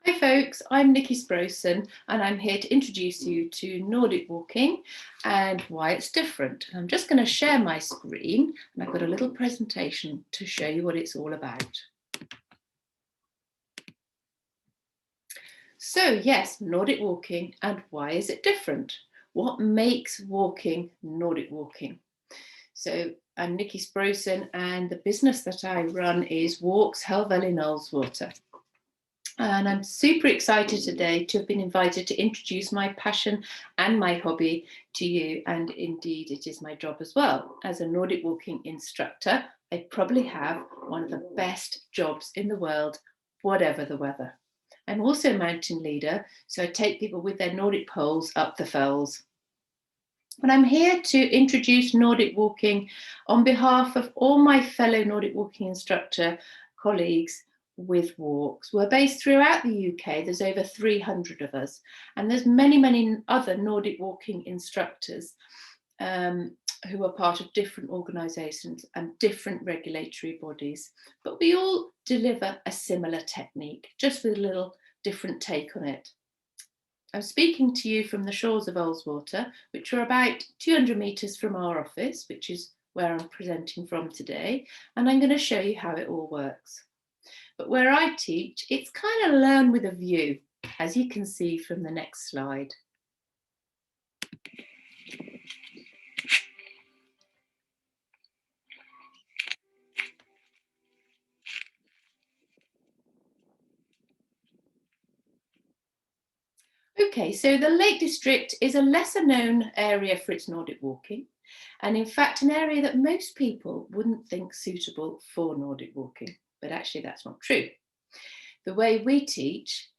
Hi folks, I'm Nicky Sproson and I'm here to introduce you to Nordic walking and why it's different. I'm just going to share my screen and I've got a little presentation to show you what it's all about. So yes, Nordic walking and why is it different? What makes walking Nordic walking? So I'm Nicky Sproson and the business that I run is Walks Helvel in Ullswater. And I'm super excited today to have been invited to introduce my passion and my hobby to you. And indeed, it is my job as well. As a Nordic walking instructor, I probably have one of the best jobs in the world, whatever the weather. I'm also a mountain leader, so I take people with their Nordic poles up the fells. But I'm here to introduce Nordic walking on behalf of all my fellow Nordic walking instructor colleagues with walks. We're based throughout the UK. There's over 300 of us, and there's many other Nordic walking instructors who are part of different organisations and different regulatory bodies. But we all deliver a similar technique, just with a little different take on it. I'm speaking to you from the shores of Ullswater, which are about 200 metres from our office, which is where I'm presenting from today, and I'm going to show you how it all works. But where I teach, it's kind of learn with a view, as you can see from the next slide. Okay, so the Lake District is a lesser known area for its Nordic walking, and in fact an area that most people wouldn't think suitable for Nordic walking, but actually that's not true. The way we teach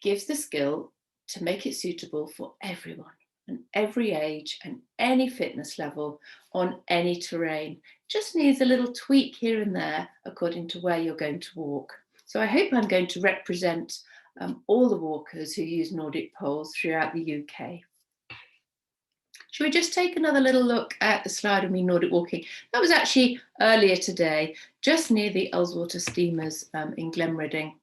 gives the skill to make it suitable for everyone and every age and any fitness level on any terrain. Just needs a little tweak here and there according to where you're going to walk. So I hope I'm going to represent all the walkers who use Nordic poles throughout the UK. Should we just take another little look at the slide of me Nordic walking? That was actually earlier today, just near the Ullswater Steamers in Glenridding.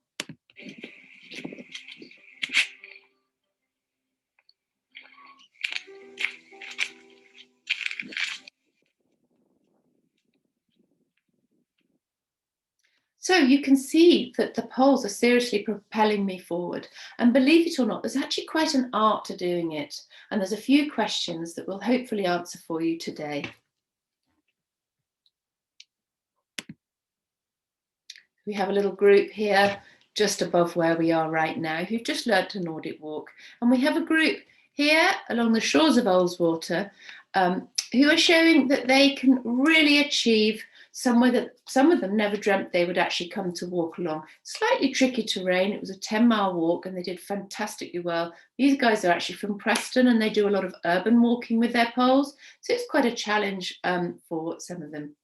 So you can see that the poles are seriously propelling me forward. And believe it or not, there's actually quite an art to doing it. And there's a few questions that we'll hopefully answer for you today. We have a little group here just above where we are right now who've just learnt a Nordic walk. And we have a group here along the shores of Ullswater who are showing that they can really achieve somewhere that some of them never dreamt they would actually come to walk along. Slightly tricky terrain. It was a 10-mile walk and they did fantastically well. These guys are actually from Preston and they do a lot of urban walking with their poles. So it's quite a challenge for some of them.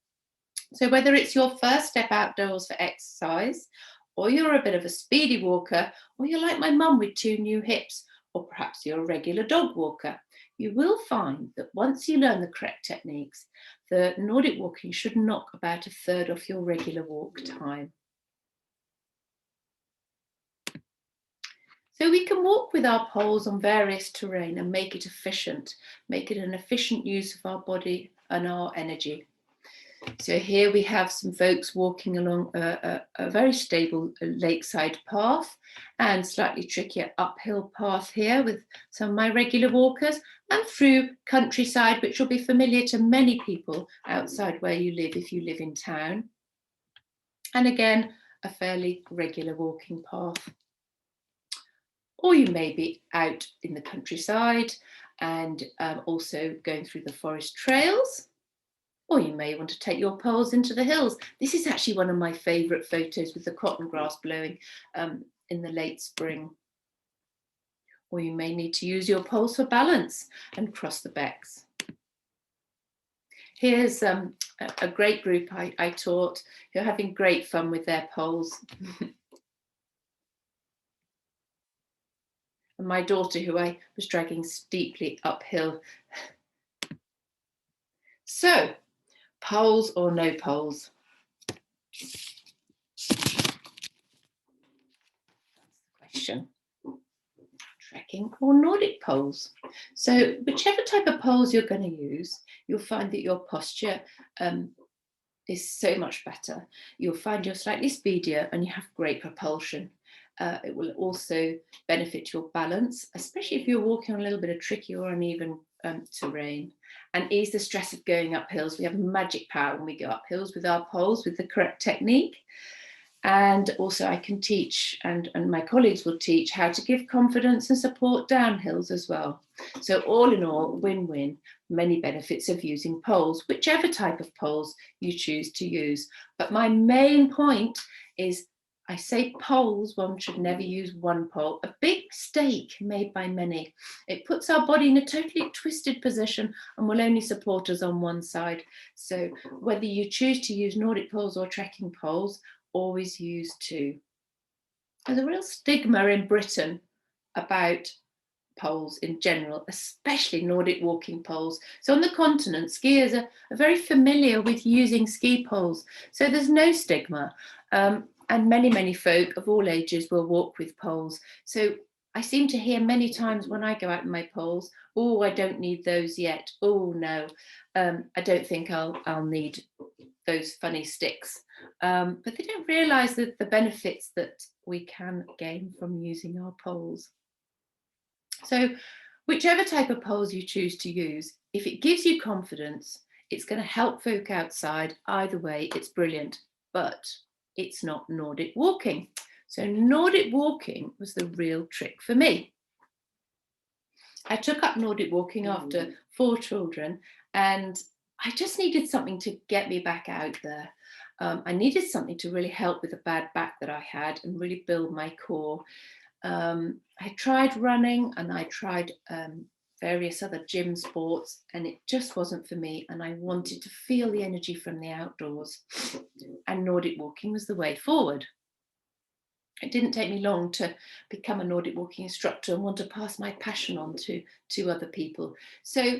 So whether it's your first step outdoors for exercise, or you're a bit of a speedy walker, or you're like my mum with 2 new hips, or perhaps you're a regular dog walker, you will find that once you learn the correct techniques, the Nordic walking should knock about 1/3 off your regular walk time. So we can walk with our poles on various terrain and make it efficient, make it an efficient use of our body and our energy. So here we have some folks walking along a very stable lakeside path and slightly trickier uphill path here with some of my regular walkers and through countryside, which will be familiar to many people outside where you live if you live in town. And again, a fairly regular walking path. Or you may be out in the countryside and also going through the forest trails. Or you may want to take your poles into the hills. This is actually one of my favourite photos with the cotton grass blowing in the late spring. Or you may need to use your poles for balance and cross the becks. Here's a great group I taught who are having great fun with their poles. And my daughter, who I was dragging steeply uphill. So, poles or no poles? That's the question. Trekking or Nordic poles? So whichever type of poles you're going to use, you'll find that your posture is so much better. You'll find you're slightly speedier and you have great propulsion. It will also benefit your balance, especially if you're walking on a little bit of tricky or uneven terrain, and ease the stress of going up hills. We have magic power when we go up hills with our poles with the correct technique. And also I can teach, and my colleagues will teach, how to give confidence and support down hills as well. So all in all, win-win, many benefits of using poles, whichever type of poles you choose to use. But my main point is, I say poles, one should never use one pole. A big mistake made by many. It puts our body in a totally twisted position and will only support us on one side. So whether you choose to use Nordic poles or trekking poles, always use two. There's a real stigma in Britain about poles in general, especially Nordic walking poles. So on the continent, skiers are very familiar with using ski poles. So there's no stigma. And many folk of all ages will walk with poles. So I seem to hear many times when I go out in my poles, oh, I don't need those yet. Oh, no, I don't think I'll need those funny sticks. But they don't realise the benefits that we can gain from using our poles. So whichever type of poles you choose to use, if it gives you confidence, it's going to help folk outside. Either way, it's brilliant, but it's not Nordic walking. So Nordic walking was the real trick for me. I took up Nordic walking after 4 children, and I just needed something to get me back out there. I needed something to really help with the bad back that I had and really build my core. I tried running and I tried various other gym sports, and it just wasn't for me. And I wanted to feel the energy from the outdoors, and Nordic walking was the way forward. It didn't take me long to become a Nordic walking instructor and want to pass my passion on to other people. So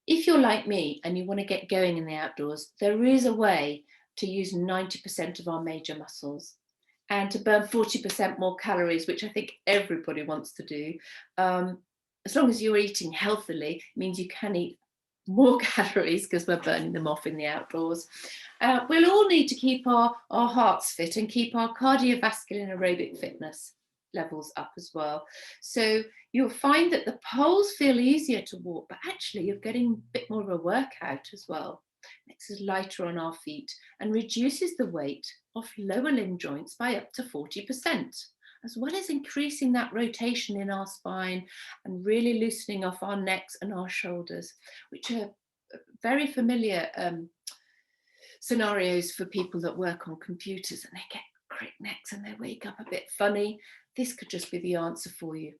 if you're like me and you want to get going in the outdoors, there is a way to use 90% of our major muscles and to burn 40% more calories, which I think everybody wants to do. As long as you're eating healthily, it means you can eat more calories because we're burning them off in the outdoors. We'll all need to keep our hearts fit and keep our cardiovascular and aerobic fitness levels up as well. So you'll find that the poles feel easier to walk, but actually you're getting a bit more of a workout as well. Makes us lighter on our feet and reduces the weight of lower limb joints by up to 40%, as well as increasing that rotation in our spine and really loosening off our necks and our shoulders, which are very familiar scenarios for people that work on computers and they get crick necks and they wake up a bit funny. This could just be the answer for you.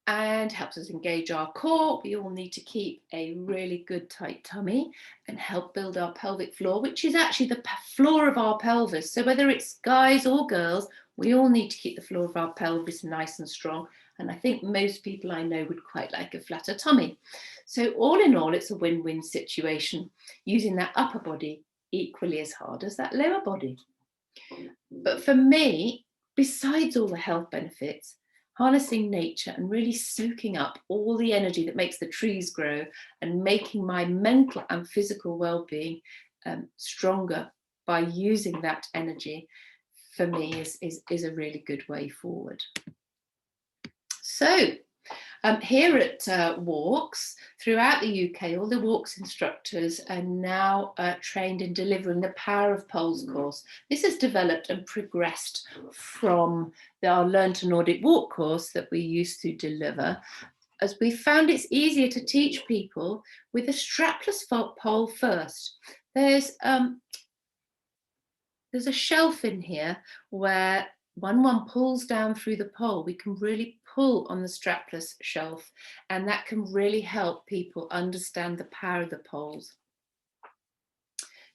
And helps us engage our core. We all need to keep a really good tight tummy and help build our pelvic floor, which is actually the floor of our pelvis. So whether it's guys or girls, we all need to keep the floor of our pelvis nice and strong. And I think most people I know would quite like a flatter tummy. So all in all, it's a win-win situation, using that upper body equally as hard as that lower body. But for me, besides all the health benefits, harnessing nature and really soaking up all the energy that makes the trees grow and making my mental and physical well-being stronger by using that energy, for me is a really good way forward. So here at Walks, throughout the UK, all the Walks instructors are now trained in delivering the Power of Poles course. This has developed and progressed from our Learn to Nordic Walk course that we used to deliver, as we found it's easier to teach people with a strapless pole first. There's a shelf in here where when one pulls down through the pole, we can really pull on the strapless shelf, and that can really help people understand the power of the poles.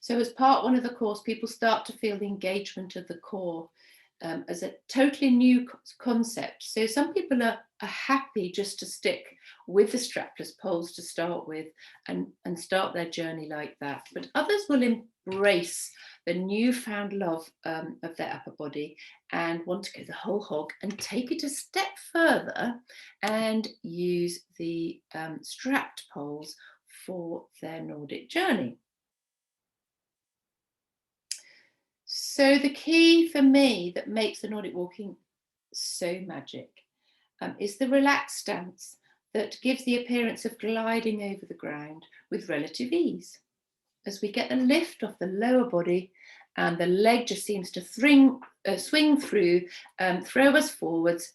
So as part 1 of the course, people start to feel the engagement of the core, as a totally new concept. So some people are happy just to stick with the strapless poles to start with and start their journey like that. But others will embrace the newfound love of their upper body and want to go the whole hog and take it a step further and use the strapped poles for their Nordic journey. So the key for me that makes the Nordic walking so magic is the relaxed stance that gives the appearance of gliding over the ground with relative ease. As we get the lift off the lower body and the leg just seems to swing through, throw us forwards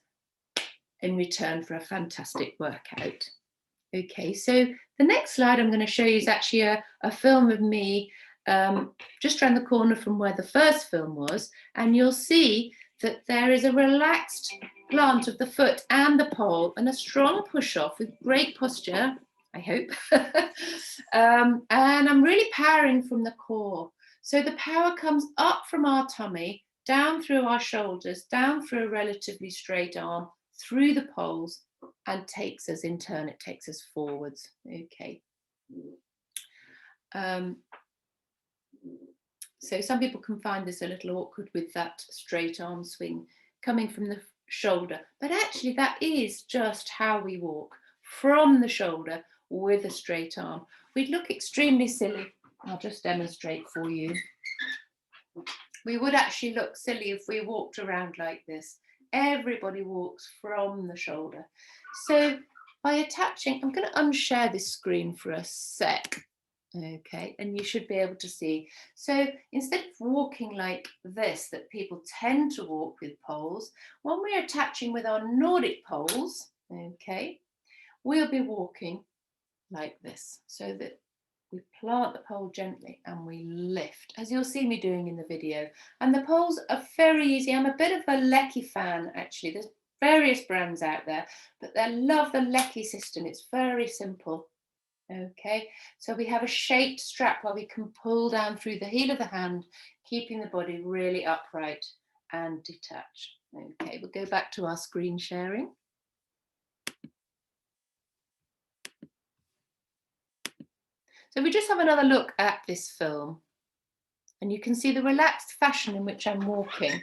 in return for a fantastic workout. Okay, so the next slide I'm going to show you is actually a film of me just around the corner from where the first film was, and you'll see that there is a relaxed plant of the foot and the pole and a strong push off with great posture, I hope. And I'm really powering from the core. So the power comes up from our tummy, down through our shoulders, down through a relatively straight arm, through the poles, and takes us in turn, it takes us forwards. Okay. So some people can find this a little awkward with that straight arm swing coming from the shoulder, but actually that is just how we walk, from the shoulder with a straight arm. We'd look extremely silly. I'll just demonstrate for you. We would actually look silly if we walked around like this. Everybody walks from the shoulder. So by attaching, I'm going to unshare this screen for a sec. Okay, and you should be able to see. So instead of walking like this, that people tend to walk with poles, when we're attaching with our Nordic poles, okay, we'll be walking like this, so that we plant the pole gently and we lift, as you'll see me doing in the video. And the poles are very easy. I'm a bit of a Lecky fan, actually. There's various brands out there, but I love the Lecky system. It's very simple. Okay, so we have a shaped strap where we can pull down through the heel of the hand, keeping the body really upright and detached. Okay, we'll go back to our screen sharing. So we just have another look at this film, and you can see the relaxed fashion in which I'm walking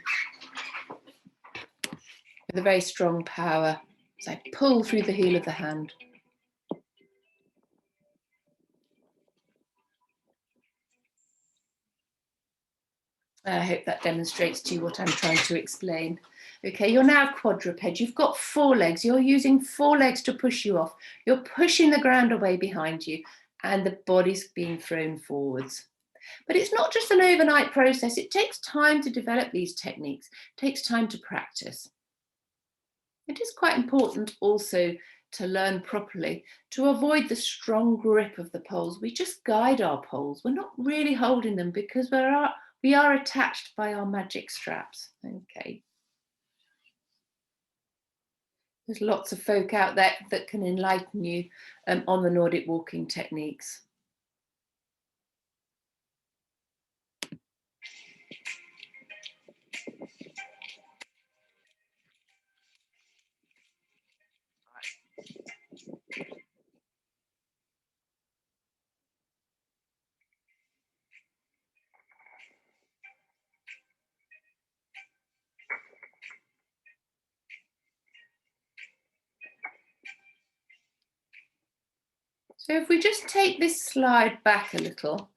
with a very strong power as I pull through the heel of the hand. I hope that demonstrates to you what I'm trying to explain. Okay, you're now quadruped. You've got 4 legs. You're using 4 legs to push you off. You're pushing the ground away behind you and the body's being thrown forwards. But it's not just an overnight process. It takes time to develop these techniques. It takes time to practice. It is quite important also to learn properly to avoid the strong grip of the poles. We just guide our poles. We're not really holding them because we are attached by our magic straps. Okay. There's lots of folk out there that can enlighten you on the Nordic walking techniques. So if we just take this slide back a little,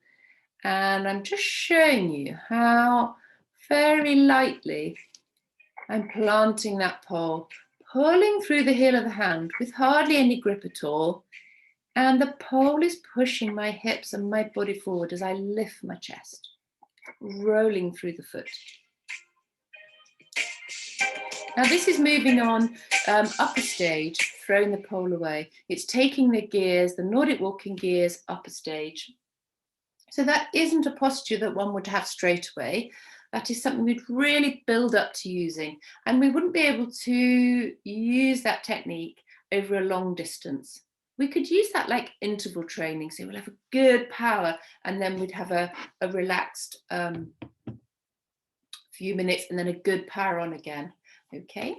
and I'm just showing you how very lightly I'm planting that pole, pulling through the heel of the hand with hardly any grip at all. And the pole is pushing my hips and my body forward as I lift my chest, rolling through the foot. Now this is moving on up a stage, throwing the pole away. It's taking the gears, the Nordic walking gears, up a stage. So that isn't a posture that one would have straight away. That is something we'd really build up to using. And we wouldn't be able to use that technique over a long distance. We could use that like interval training. So we'll have a good power and then we'd have a relaxed few minutes and then a good power on again. Okay.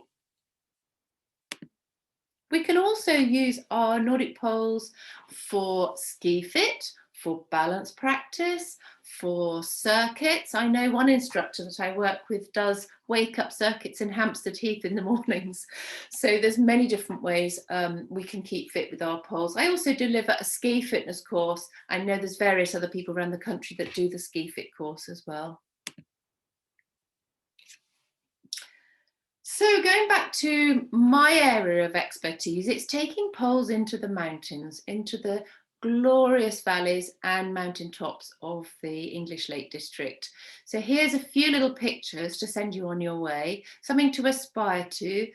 We can also use our Nordic poles for ski fit, for balance practice, for circuits. I know one instructor that I work with does wake up circuits in Hampstead Heath in the mornings. So there's many different ways we can keep fit with our poles. I also deliver a ski fitness course. I know there's various other people around the country that do the ski fit course as well. So going back to my area of expertise, it's taking poles into the mountains, into the glorious valleys and mountain tops of the English Lake District. So here's a few little pictures to send you on your way, something to aspire to.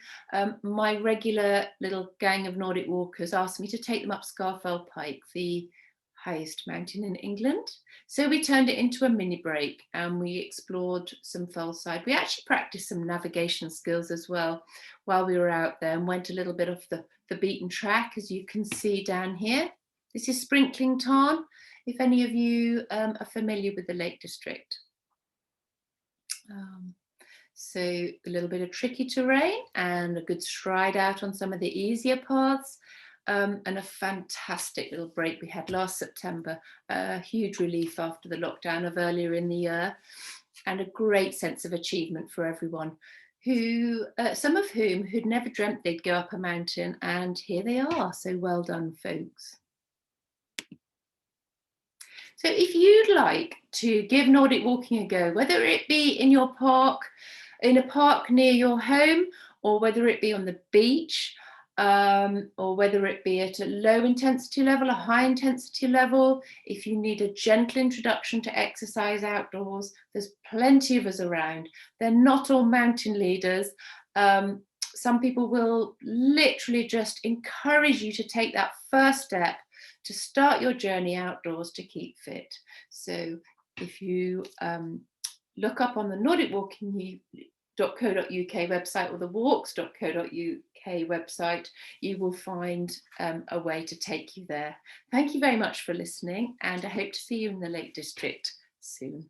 My regular little gang of Nordic walkers asked me to take them up Scafell Pike, the highest mountain in England. So we turned it into a mini break and we explored some fellside. We actually practiced some navigation skills as well while we were out there and went a little bit off the beaten track, as you can see down here. This is Sprinkling Tarn, if any of you are familiar with the Lake District. So a little bit of tricky terrain and a good stride out on some of the easier paths. And a fantastic little break we had last September, a huge relief after the lockdown of earlier in the year, and a great sense of achievement for everyone, who some of whom who'd never dreamt they'd go up a mountain, and here they are. So well done, folks. So if you'd like to give Nordic walking a go, whether it be in your park, in a park near your home, or whether it be on the beach, or whether it be at a low intensity level, a high intensity level, if you need a gentle introduction to exercise outdoors, there's plenty of us around. They're not all mountain leaders. Some people will literally just encourage you to take that first step to start your journey outdoors to keep fit. So if you look up on the Nordic Walking .co.uk website or the walks.co.uk website, you will find a way to take you there. Thank you very much for listening, and I hope to see you in the Lake District soon.